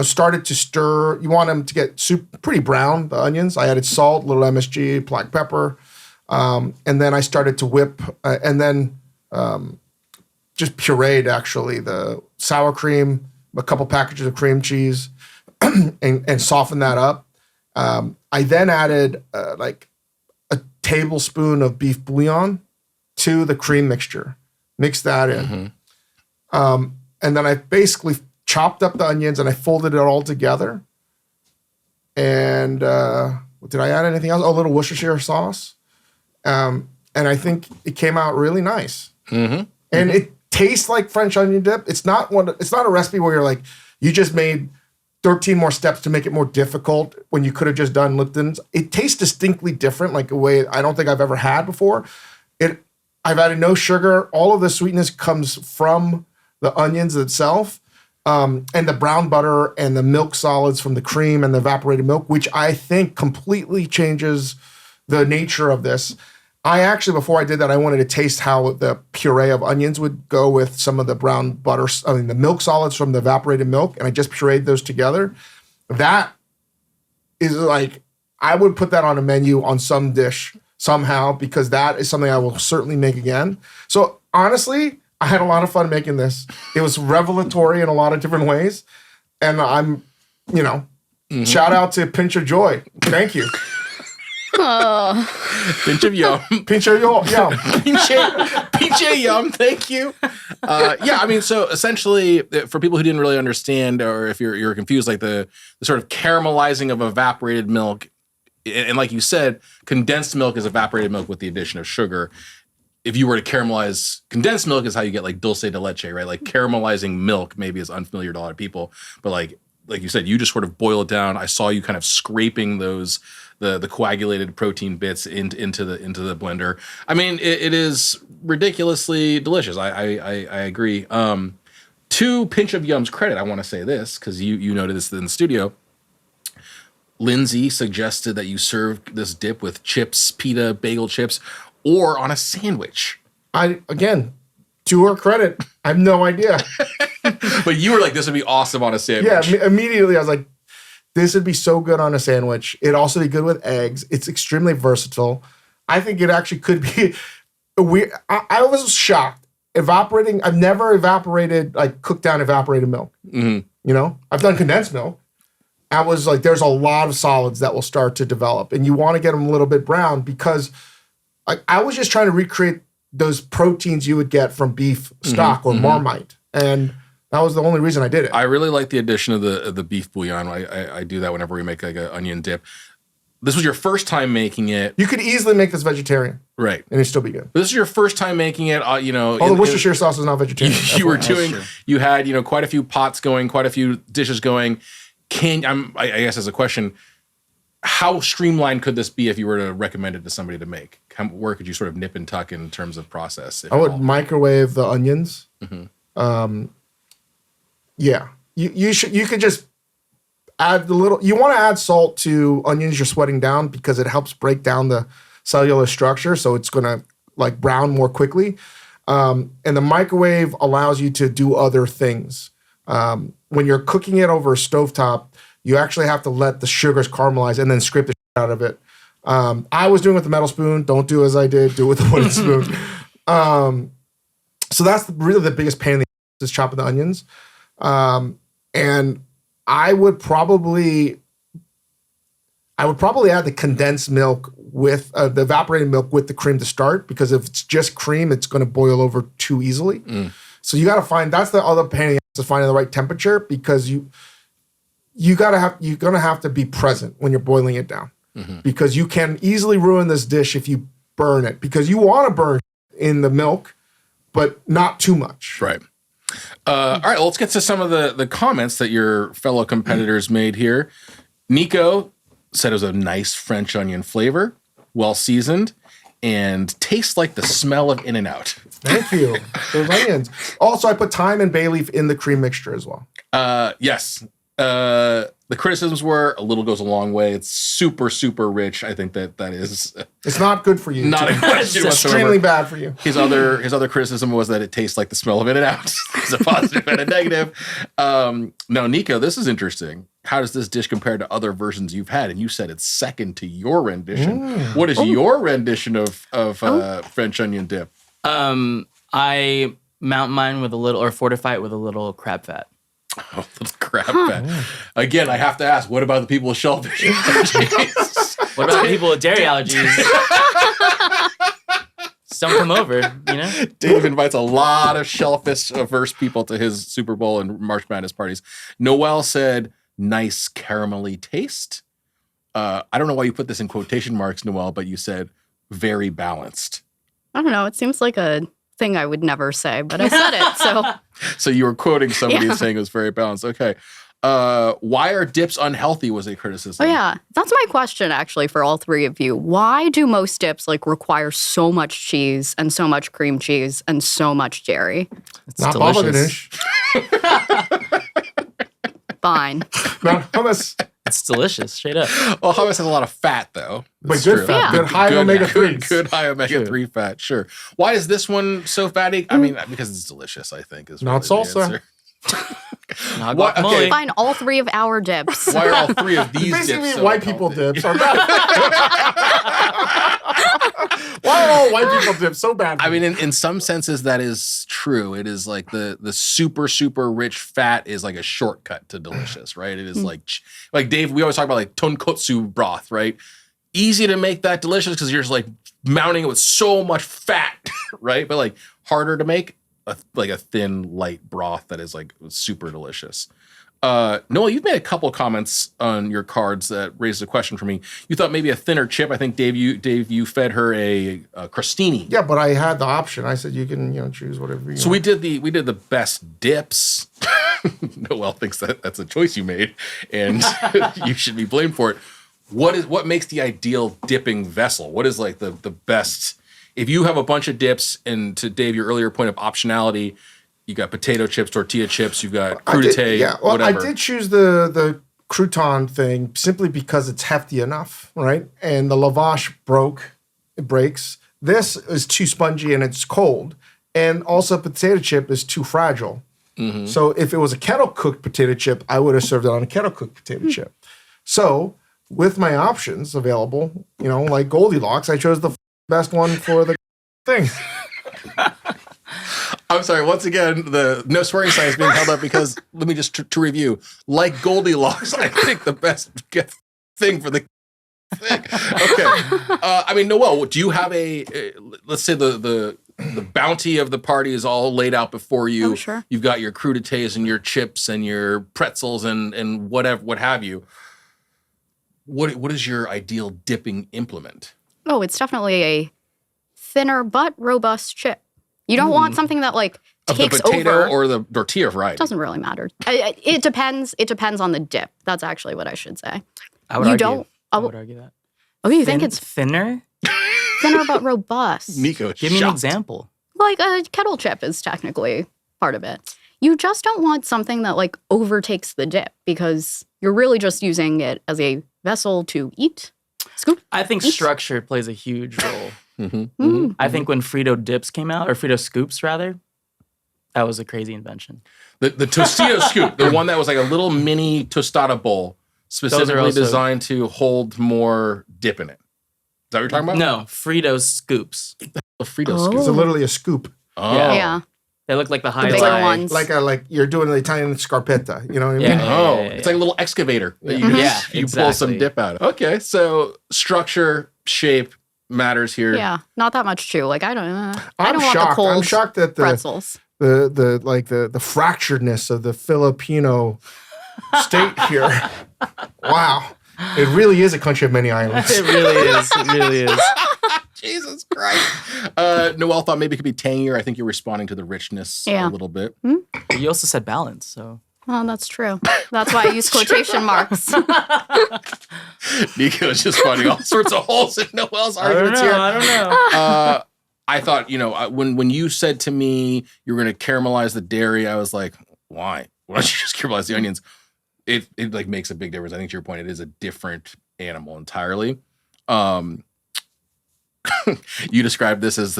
started to stir. You want them to get pretty brown, the onions. I added salt, a little MSG, black pepper. And then I started to whip, and then just pureed, actually, the sour cream, a couple packages of cream cheese, and softened that up. I then added like a tablespoon of beef bouillon to the cream mixture. Mix that in. And then I basically chopped up the onions and I folded it all together. And did I add anything else? Oh, a little Worcestershire sauce. And I think it came out really nice. And it tastes like French onion dip. It's not a recipe where you're like, you just made 13 more steps to make it more difficult when you could have just done Lipton's. It tastes distinctly different, like a way I don't think I've ever had before. I've added no sugar. All of the sweetness comes from the onions itself, and the brown butter and the milk solids from the cream and the evaporated milk, which I think completely changes the nature of this. I actually, before I did that, I wanted to taste how the puree of onions would go with some of the brown butter, the milk solids from the evaporated milk, and I just pureed those together. That is like, I would put that on a menu on some dish somehow, because that is something I will certainly make again. So honestly, I had a lot of fun making this. It was revelatory in a lot of different ways. And I'm, shout out to Pinch of Joy. Thank you. Pinch of yum. Pinch of yum. Pinch of yum. Thank you. So essentially, for people who didn't really understand, or if you're confused, like the sort of caramelizing of evaporated milk, and like you said, condensed milk is evaporated milk with the addition of sugar. If you were to caramelize condensed milk, is how you get like dulce de leche, right? Like caramelizing milk maybe is unfamiliar to a lot of people, but like you said, you just sort of boil it down. I saw you kind of scraping those the coagulated protein bits into the blender. I mean, it is ridiculously delicious. I agree. To Pinch of Yum's credit, I want to say this because you noted this in the studio. Lindsay suggested that you serve this dip with chips, pita, bagel chips, or on a sandwich. Again, to her credit, I have no idea. But you were like, this would be awesome on a sandwich. Yeah, immediately I was like, this would be so good on a sandwich. It'd also be good with eggs. It's extremely versatile. I think it actually could be weird. I was shocked. I've never cooked down evaporated milk. I've done condensed milk. I was like, there's a lot of solids that will start to develop, and you want to get them a little bit brown because I was just trying to recreate those proteins you would get from beef stock or Marmite. And that was the only reason I did it. I really like the addition of the beef bouillon. I do that whenever we make like an onion dip. This was your first time making it. You could easily make this vegetarian. Right. And it'd still be good. But this is your first time making it, the Worcestershire sauce is not vegetarian. You had, quite a few pots going, quite a few dishes going. I guess as a question, how streamlined could this be if you were to recommend it to somebody to make? Where could you sort of nip and tuck in terms of process? I would microwave the onions. Yeah. You could just add you want to add salt to onions you're sweating down because it helps break down the cellular structure. So it's going to like brown more quickly. And the microwave allows you to do other things. When you're cooking it over a stovetop, you actually have to let the sugars caramelize and then scrape the shit out of it. I was doing it with the metal spoon. Don't do as I did. Do it with the wooden spoon. So that's really the biggest pain in the ass, is chopping the onions. And I would probably add the condensed milk with the evaporated milk with the cream to start, because if it's just cream, it's going to boil over too easily. So you got to find, that's the other pain in the ass, is finding the right temperature, because you're going to have to be present when you're boiling it down, because you can easily ruin this dish if you burn it, because you want to burn in the milk, but not too much. Right. All right, well, let's get to some of the comments that your fellow competitors made here. Nico said it was a nice French onion flavor, well seasoned, and tastes like the smell of In-N-Out. Thank you. Those onions. Also, I put thyme and bay leaf in the cream mixture as well. Yes. The criticisms were a little goes a long way. It's super, super rich. I think that is It's not good for you. not a question It's extremely bad for you. His other criticism was that it tastes like the smell of In-N-Out. It's a positive and a negative. Now, Nico, this is interesting. How does this dish compare to other versions you've had? And you said it's second to your rendition. What is your rendition of French onion dip? I mount mine with a little, or fortify it with a little crab fat. Oh, little crab fat. Again, I have to ask, what about the people with shellfish allergies? What about people with dairy allergies? Don't come over, you know? Dave invites a lot of shellfish-averse people to his Super Bowl and March Madness parties. Noelle said, nice caramelly taste. I don't know why you put this in quotation marks, Noelle, but you said very balanced. I don't know. It seems like a thing I would never say, but I said it. So So you were quoting somebody and saying it was very balanced. Okay. Why are dips unhealthy was a criticism. Oh, yeah. That's my question, actually, for all three of you. Why do most dips require so much cheese and so much cream cheese and so much dairy? It's Not delicious. Bangladesh. Fine. Not hummus. It's delicious, straight up. Well, hummus has a lot of fat, though. But That's good true. fat. Yeah. Good high omega-3s. Good high omega-3 fat, sure. Why is this one so fatty? I mean, because it's delicious, I think. Is Not really the salsa. answer. Not What? guacamole. Okay. Fine, all three of our dips. Why are all three of these Basically, dips so white people unhealthy? dips are bad. Why are all white people dips so bad? I mean, in some senses, that is true. It is like the super, super rich fat is like a shortcut to delicious, right? It is like Dave, we always talk about like tonkotsu broth, right? Easy to make that delicious because you're just like mounting it with so much fat, right? But like harder to make like a thin, light broth that is like super delicious. Noelle, you've made a couple of comments on your cards that raised a question for me. You thought maybe a thinner chip. I think Dave, you fed her a crostini. Yeah, but I had the option. I said you can choose whatever you So want. we did the best dips. Noelle thinks that's a choice you made, and you should be blamed for it. What makes the ideal dipping vessel? What is like the best? If you have a bunch of dips, and to Dave, your earlier point of optionality, you got potato chips, tortilla chips, you've got crudité, whatever. I did choose the crouton thing simply because it's hefty enough, right? And the lavash breaks. This is too spongy and it's cold. And also potato chip is too fragile. Mm-hmm. So if it was a kettle cooked potato chip, I would have served it on a kettle cooked potato chip. So with my options available, like Goldilocks, I chose the best one for the thing. I'm sorry. Once again, the no swearing sign is being held up because let me just to review. Like Goldilocks, I think the best thing for the thing. Okay. I mean, Noelle, do you have let's say the bounty of the party is all laid out before you. Oh, sure. You've got your crudités and your chips and your pretzels and whatever, what have you. What is your ideal dipping implement? Oh, it's definitely a thinner but robust chip. You don't want something that Of takes the potato over. or the tortilla variety? It doesn't really matter. It depends. It depends on the dip. That's actually what I should say. I would argue that. Oh, you think it's thinner? thinner but robust? Nico, Give me an shocked. example. Like a kettle chip is technically part of it. You just don't want something that overtakes the dip because you're really just using it as a vessel to eat. Scoop. I think Eat. structure plays a huge role. Mm. I think when Frito dips came out, or Frito scoops rather, that was a crazy invention. The Tostito scoop, the one that was like a little mini tostada bowl, specifically also- designed to hold more dip in it. that what you're talking about? No, Frito scoops. The Frito Oh. scoop. It's literally a scoop. Oh. Yeah. They look like the high bigger line. ones. Like you're doing an Italian scarpetta. You know what I mean? Yeah. Oh, it's like a little excavator that you, Yeah, you pull some exactly. dip out of. Okay, so structure, shape matters here. Yeah, not that much chew. Like I don't want I'm the shocked. cold I'm shocked that pretzels. the fracturedness of the Filipino state here. Wow. It really is a country of many islands. It really is. It really is. Jesus Christ. Noelle thought maybe it could be tangier. I think you're responding to the richness a little bit. But you also said balance, so. Oh, that's true. That's why I use quotation marks. Nico is just finding all sorts of holes in Noelle's arguments here. I don't know. I thought, when you said to me you were going to caramelize the dairy, I was like, why? Why don't you just caramelize the onions? It like makes a big difference. I think to your point, it is a different animal entirely. You described this as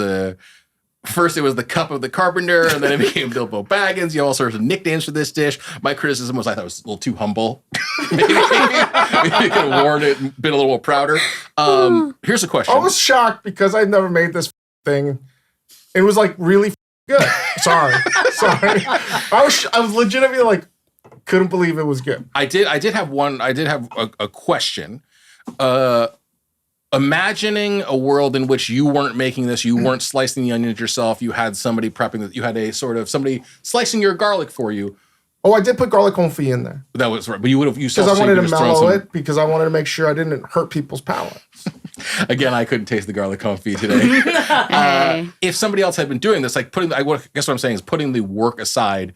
first it was the cup of the carpenter, and then it became Bilbo Baggins. You have all sorts of nicknames for this dish. My criticism was I thought it was a little too humble. Maybe you could have worn it and been a little more prouder. Here's a question. I was shocked because I've never made this thing. It was like really good. Sorry. I was legitimately like, couldn't believe it was good. I did have a question. Imagining a world in which you weren't making this, you weren't slicing the onions yourself, you had somebody prepping this, you had a sort of somebody slicing your garlic for you. Oh, I did put garlic confit in there. That was right, but you because I wanted to mellow it, because I wanted to make sure I didn't hurt people's palates. Again, I couldn't taste the garlic confit today. Hey. If somebody else had been doing this, like I guess what I'm saying is putting the work aside,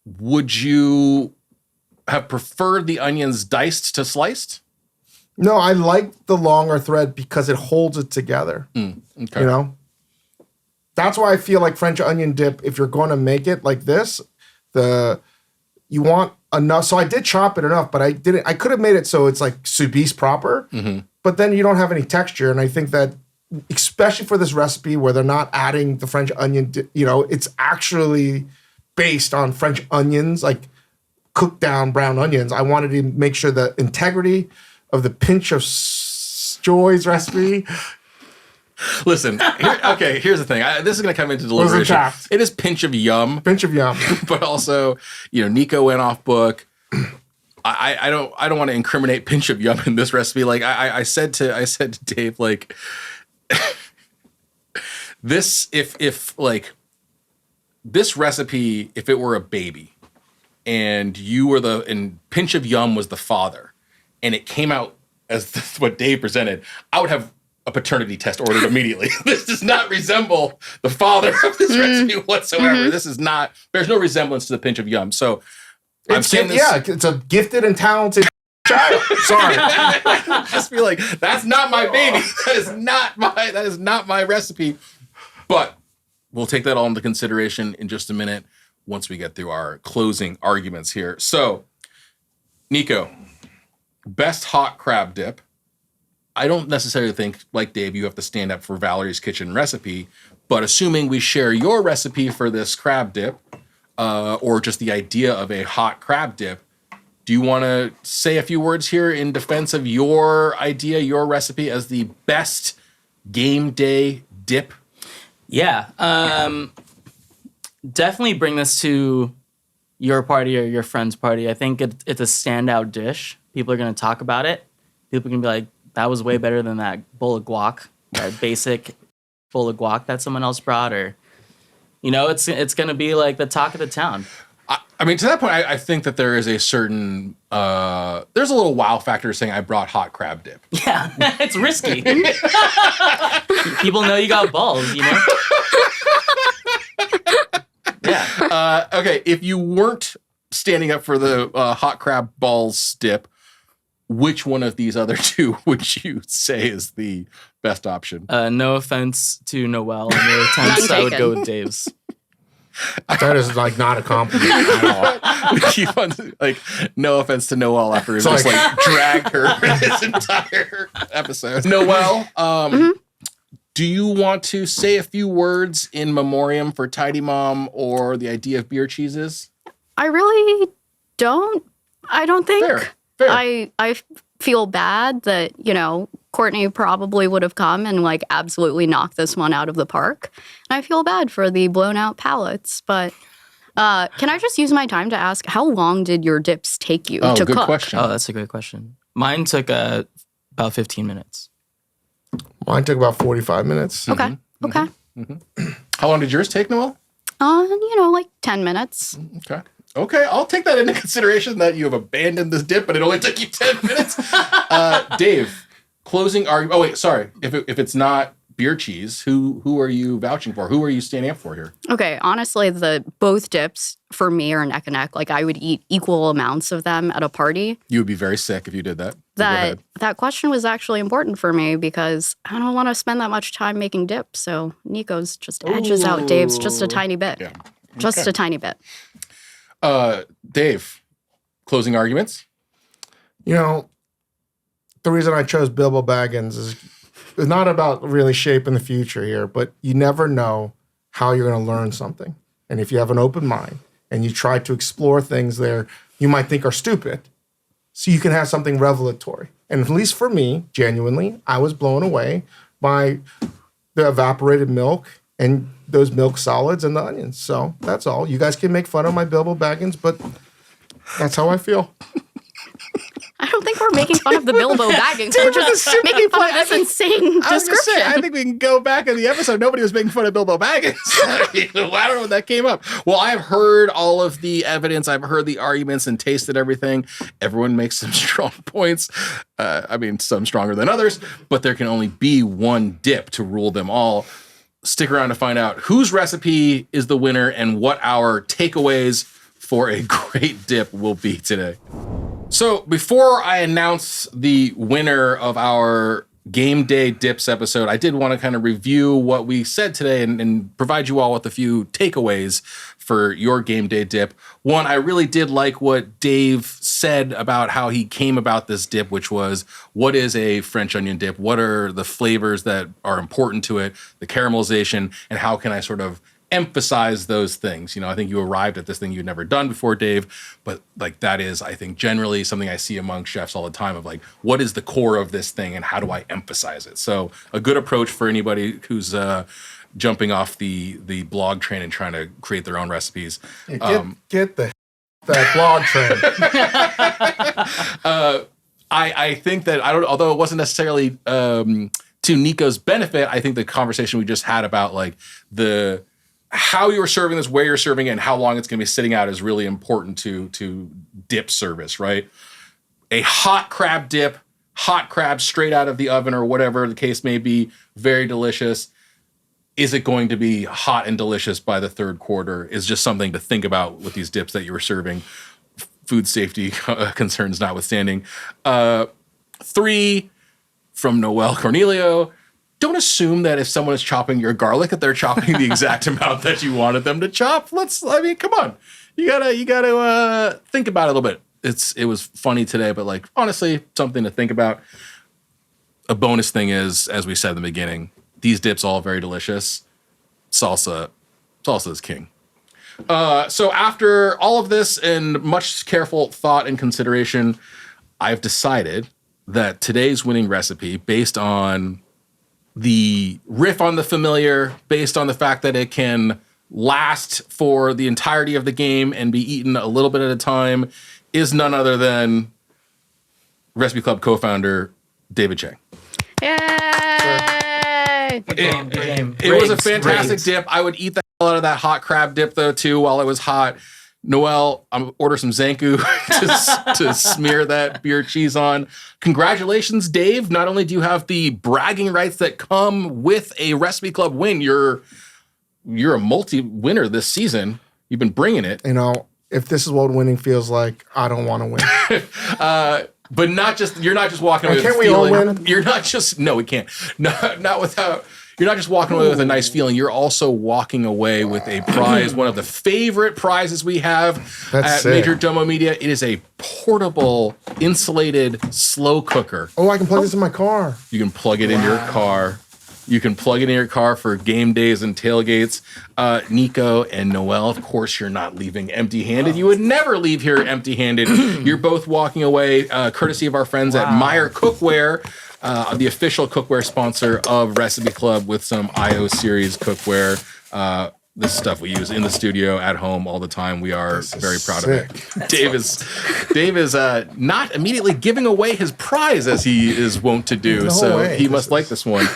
would you have preferred the onions diced to sliced? No, I like the longer thread because it holds it together. Okay. You know? That's why I feel like French onion dip, if you're going to make it like this, you want enough. So I did chop it enough, but I could have made it so it's like soubise proper, but then you don't have any texture. And I think that, especially for this recipe where they're not adding the French onion, it's actually based on French onions, like cooked down brown onions. I wanted to make sure the integrity of the pinch of joy's recipe. Listen, here's the thing. This is going to come into deliberation. It is pinch of yum. Pinch of yum. But also, Nico went off book. I don't want to incriminate pinch of yum in this recipe. Like I said to Dave, like this, if like this recipe, if it were a baby and you were and pinch of yum was the father, and it came out as what Dave presented, I would have a paternity test ordered immediately. This does not resemble the father of this recipe whatsoever. This is not, there's no resemblance to the pinch of yum. So I'm saying this. Yeah, it's a gifted and talented child. Sorry. Just be like, that's not my baby. That is not my recipe. But we'll take that all into consideration in just a minute once we get through our closing arguments here. So, Nico, best hot crab dip. I don't necessarily think, like Dave, you have to stand up for Valerie's Kitchen recipe, but assuming we share your recipe for this crab dip, or just the idea of a hot crab dip, do you want to say a few words here in defense of your idea, your recipe as the best game day dip? Yeah. Definitely bring this to your party or your friend's party. I think it's a standout dish. People are going to talk about it. People are going to be like, that was way better than that bowl of guac, that basic bowl of guac that someone else brought. Or, it's going to be like the talk of the town. I mean, to that point, I think that there is a certain, there's a little wow factor saying I brought hot crab dip. Yeah, it's risky. People know you got balls, Yeah. Okay, if you weren't standing up for the hot crab balls dip, which one of these other two would you say is the best option? No offense to Noelle and your attempts, I would go with Dave's. That is like not a compliment at all. We keep on no offense to Noelle after we just dragged her for this entire episode. Noelle, do you want to say a few words in memoriam for Tidy Mom or the idea of beer cheeses? I really don't. I don't think. Fair. I feel bad that, Courtney probably would have come and like absolutely knocked this one out of the park. And I feel bad for the blown out palates, but can I just use my time to ask, how long did your dips take you to good cook? question. Oh, that's a great question. Mine took about 15 minutes. Mine took about 45 minutes. Okay. Okay. How long did yours take, Noelle? Like 10 minutes. Okay, I'll take that into consideration that you have abandoned this dip, but it only took you 10 minutes. Dave, closing argument. Oh, wait, sorry. If it's not beer cheese, who are you vouching for? Who are you standing up for here? Okay, honestly, both dips for me are neck and neck. Like I would eat equal amounts of them at a party. You would be very sick if you did that. Go ahead. That question was actually important for me because I don't want to spend that much time making dips. So Nico's just edges out Dave's just a tiny bit. Yeah. Just a tiny bit. Dave, closing arguments? The reason I chose Bilbo Baggins is it's not about really shaping the future here, but you never know how you're going to learn something. And if you have an open mind and you try to explore things there you might think are stupid, so you can have something revelatory. And at least for me, genuinely, I was blown away by the evaporated milk and those milk solids and the onions. So that's all. You guys can make fun of my Bilbo Baggins, but that's how I feel. I don't think we're making fun of the Bilbo Baggins. We're just making fun of this insane description. I think we can go back in the episode. Nobody was making fun of Bilbo Baggins. I don't know when that came up. Well, I've heard all of the evidence. I've heard the arguments and tasted everything. Everyone makes some strong points. Some stronger than others, but there can only be one dip to rule them all. Stick around to find out whose recipe is the winner and what our takeaways for a great dip will be today. So before I announce the winner of our Game Day Dips episode, I did want to kind of review what we said today and provide you all with a few takeaways for your Game Day dip. One, I really did like what Dave said about how he came about this dip, which was, what is a French onion dip? What are the flavors that are important to it, the caramelization, and how can I sort of emphasize those things? I think you arrived at this thing you'd never done before, Dave, but like that is, I think, generally something I see among chefs all the time of like, what is the core of this thing and how do I emphasize it? So a good approach for anybody who's jumping off the blog train and trying to create their own recipes. Get that blog train. I think that although it wasn't necessarily to Nico's benefit, I think the conversation we just had about like how you're serving this, where you're serving it, and how long it's going to be sitting out is really important to dip service, right? A hot crab dip, hot crab straight out of the oven or whatever the case may be, very delicious. Is it going to be hot and delicious by the third quarter is just something to think about with these dips that you were serving, food safety concerns notwithstanding. 3, from Noelle Cornelio: don't assume that if someone is chopping your garlic that they're chopping the exact amount that you wanted them to chop. Come on. You gotta think about it a little bit. It was funny today, but like honestly, something to think about. A bonus thing is, as we said in the beginning, these dips all very delicious. Salsa is king. So after all of this and much careful thought and consideration, I've decided that today's winning recipe, based on the riff on the familiar, based on the fact that it can last for the entirety of the game and be eaten a little bit at a time, is none other than Recipe Club co-founder David Chang. Yay! It was a fantastic dip. I would eat the hell out of that hot crab dip though too while it was hot. Noelle, I'm gonna order some Zanku to smear that beer cheese on. Congratulations, Dave. Not only do you have the bragging rights that come with a Recipe Club win, you're a multi-winner this season. You've been bringing it. If this is what winning feels like, I don't want to win. But you're not just walking away with a feeling. Can't we all win? You're not just, no, we can't. Not without, you're not just walking away with a nice feeling. You're also walking away with a prize, one of the favorite prizes we have at Major Domo Media. It is a portable, insulated, slow cooker. Oh, I can plug this in my car. You can plug it in your car. You can plug it in your car for game days and tailgates. Nico and Noelle, of course, you're not leaving empty-handed. You would never leave here empty-handed. You're both walking away, courtesy of our friends at Meyer Cookware. the official cookware sponsor of Recipe Club with some IO series cookware. This stuff we use in the studio, at home, all the time. We are very proud of it. Dave is not immediately giving away his prize as he is wont to do, he must like this one.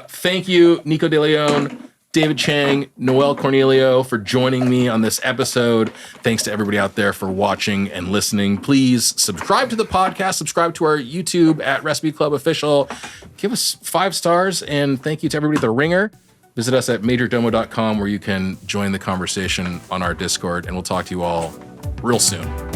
Thank you, Nico De Leon, David Chang, Noelle Cornelio, for joining me on this episode. Thanks to everybody out there for watching and listening. Please subscribe to the podcast, subscribe to our YouTube at Recipe Club Official. Give us 5 stars, and thank you to everybody at The Ringer. Visit us at majordomo.com where you can join the conversation on our Discord, and we'll talk to you all real soon.